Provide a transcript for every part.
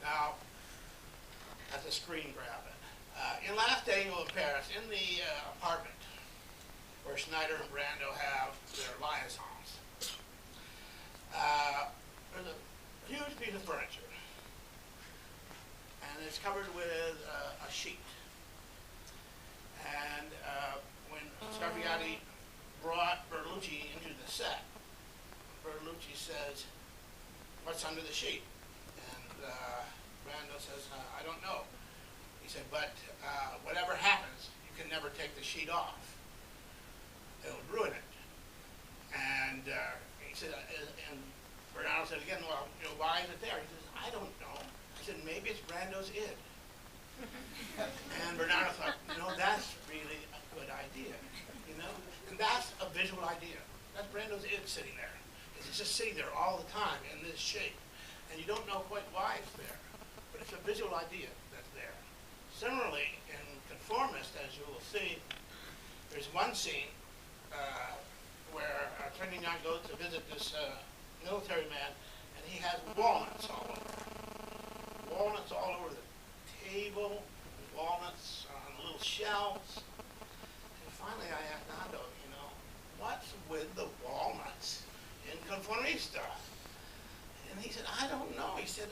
Now, that's a screen grab. In Last Day in Paris, in the apartment where Schneider and Brando have their liaisons, there's a huge piece of furniture, and it's covered with a sheet. And when Scarfiotti brought Bertolucci into the set, Bertolucci says, "What's under the sheet?" And Brando says, "I don't know." He said, "But whatever happens, you can never take the sheet off. It'll ruin it." And he said, and Bernardo said again, "Well, why is it there?" He says, "I don't know." I said, "Maybe it's Brando's id." And Bernardo thought, that's really a good idea, and that's a visual idea. That's Brando's id sitting there. It's just sitting there all the time in this shape, and you don't know quite why it's there, but it's a visual idea that's there. Similarly, in Conformist, as you will see, there's one scene where Ferdinand goes to visit this military man, and he has walnuts all over. Walnuts all over the table, walnuts on little shelves. And finally I asked Aldo, what's with the walnuts in Conformista? And he said, "I don't know." He said,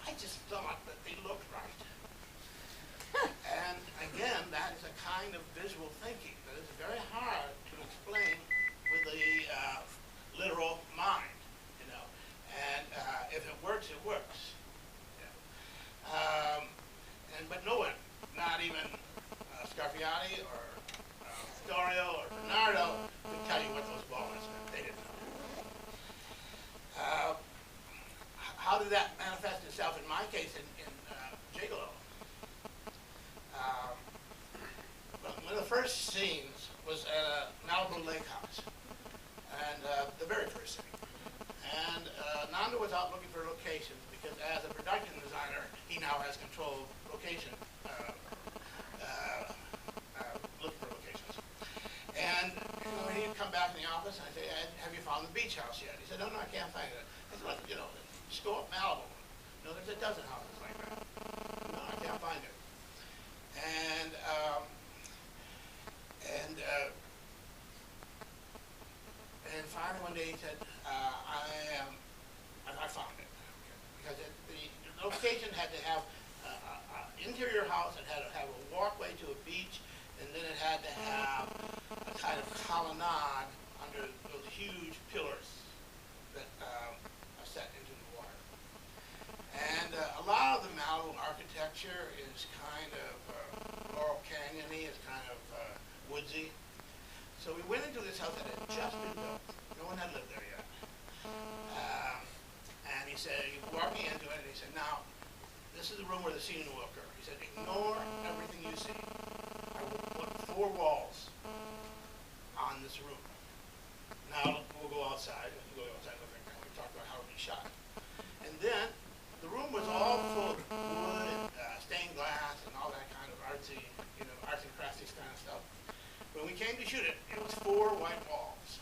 I just thought that they looked right. And again, that is a kind of visual thinking that is very hard to explain with the literal mind, And if it works, it works. But no one, not even Scarfiotti or Vittorio or Bernardo, could tell you what those walnuts meant. They didn't know. How did that manifest itself in my case in Gigolo? One of the first scenes was at a Malibu lake house, and the very first scene. And Nando was out looking for locations because as a production designer, he now has control of location, looking for locations. And he'd come back in the office and I'd say, "Have you found the beach house yet?" He said, "No, I can't find it." I said, "Look, just go up Malibu. There's a dozen houses like that." "No, I can't find it." And finally one day he said, I found it. Because the location had to have an interior house, it had to have a walkway to a beach, and then it had to have a kind of colonnade under those huge pillars that are set into the water. And a lot of the Malibu architecture is kind of Laurel Canyon-y, it's kind of woodsy. So we went into this house that had just been built. No one had lived there yet. And he said, he walked me into it, and he said, "Now, this is the room where the scene will occur." He said, "Ignore everything you see. I will put 4 walls on this room. Now, we'll go outside." And we go outside and we talk about how we shot. And then, the room was all full of wood and stained glass and all that kind of artsy, arts and crafty kind of stuff. When we came to shoot it, it was 4 white walls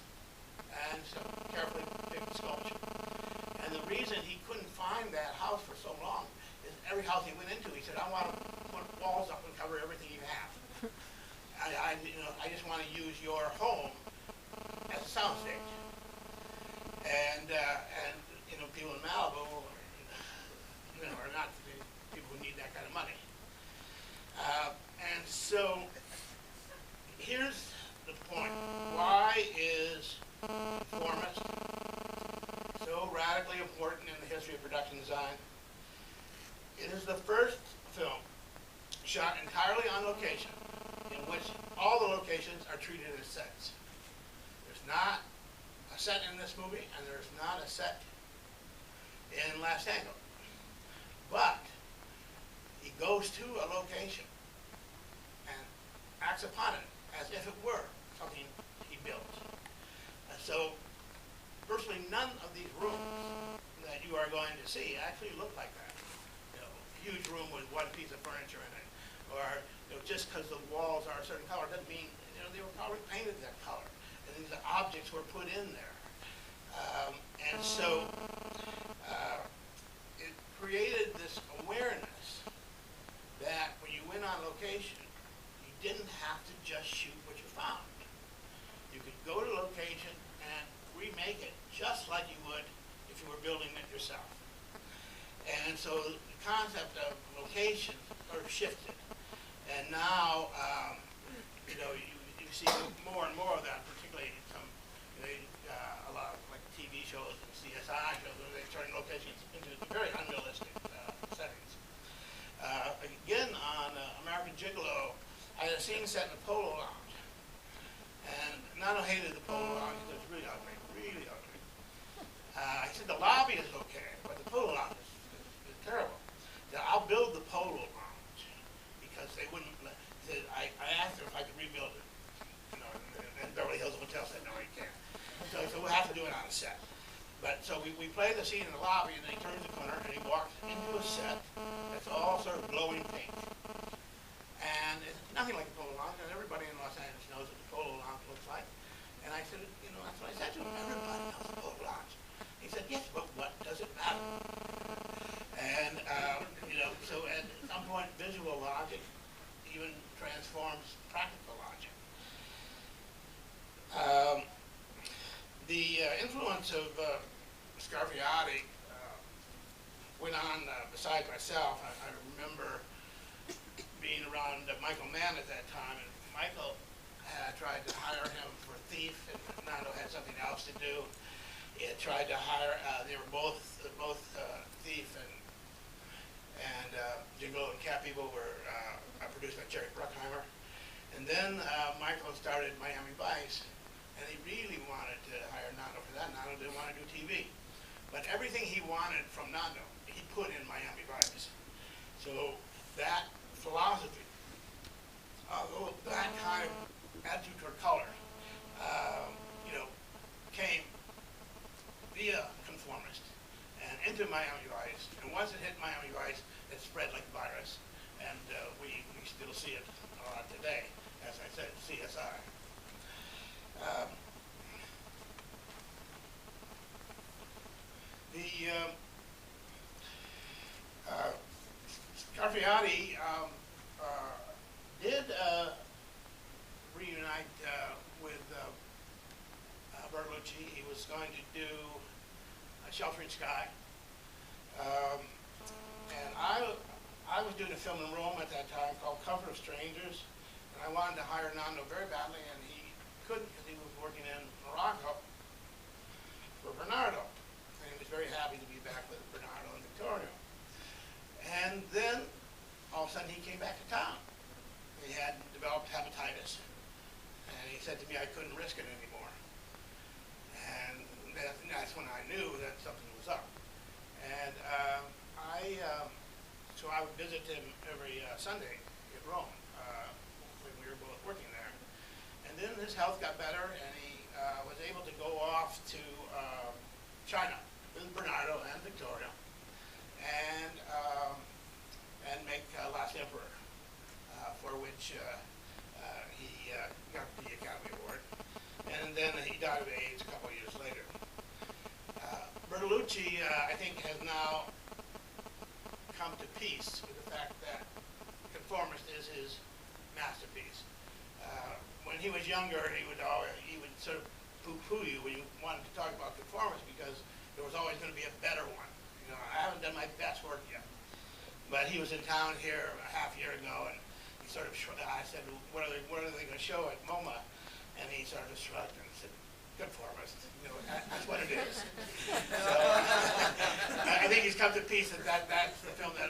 and some carefully picked sculpture. And the reason he couldn't find that house for so long is every house he went into, he said, "I want to put walls up and cover everything you have. I just want to use your home as a soundstage." And people in Malibu are not the people who need that kind of money. And so here's the point. Why is Conformist so radically important in the history of production design? It is the first film shot entirely on location in which all the locations are treated as sets. There's not a set in this movie, and there's not a set in Last Tango. But he goes to a location and acts upon it as if it were something he built. So virtually none of these rooms that you are going to see actually look like that. A huge room with one piece of furniture in it, or just because the walls are a certain color doesn't mean they were probably painted that color, and these objects were put in there. And so it created this like you would if you were building it yourself. And so the concept of location sort of shifted. And now, you know, you see more and more of that, particularly in some, a lot of like TV shows and CSI shows where they turn locations into very unrealistic settings. Again, on American Gigolo, I had a scene set in a polo lounge. And Nando hated the polo lounge. It was really ugly, really ugly. He said the lobby is okay, but the polo lounge is terrible. He said, I'll build the polo lounge because they wouldn't let, he said, I asked her if I could rebuild it. You know, and Beverly Hills Hotel said, no, you can't. So we'll have to do it on a set. But so we play the scene in the lobby, and then he turns the corner and he walks into a set that's all sort of glowing pink. And it's nothing like a polo lounge, and everybody in Los Angeles knows what the polo lounge looks like. And I said, you know, that's what I said to him, everybody knows the polo lounge. He said, yes, but what does it matter? And, you know, so at some point, visual logic even transforms practical logic. The influence of Scarfiotti went on besides myself. I remember being around Michael Mann at that time, and Michael had tried to hire him for Thief, and Nando had something else to do. He had tried to hire, they were both Thief and Gigolo and Cat People were produced by Jerry Bruckheimer. And then Michael started Miami Vice, and he really wanted to hire Nando for that. Nando didn't want to do TV. But everything he wanted from Nando, he put in Miami Vice. So that philosophy, that kind of attitude toward color, you know, came via Conformist and into Miami Vice. And once it hit Miami Vice, it spread like a virus. And we still see it a lot today, as I said, CSI. Scarfiotti did reunite with Bertolucci. He was going to do Sheltering Sky. And I was doing a film in Rome at that time called Comfort of Strangers. And I wanted to hire Nando very badly, and he couldn't because he was working in Morocco for Bernardo. And he was very happy to be back with Bernardo and Vittorio. And then, all of a sudden, he came back to town. He had developed hepatitis. And he said to me, I couldn't risk it anymore. And that's when I knew that something was up. And so I would visit him every Sunday in Rome when we were both working there. And then his health got better, and he was able to go off to China with Bernardo and Victoria, and make Last Emperor, for which he got the Academy Award. And then he died of AIDS a couple of years later. Bertolucci, I think, has now come to peace with the fact that Conformist is his masterpiece. When he was younger, he would sort of poo-poo you when you wanted to talk about Conformist because there was always going to be a better one. You know, I haven't done my best work yet. But he was in town here a half year ago, and he sort of I said, what are they going to show at MoMA? And he sort of shrugged and said, Conformist. You know, that's what it is. So I think he's come to peace that that's the film that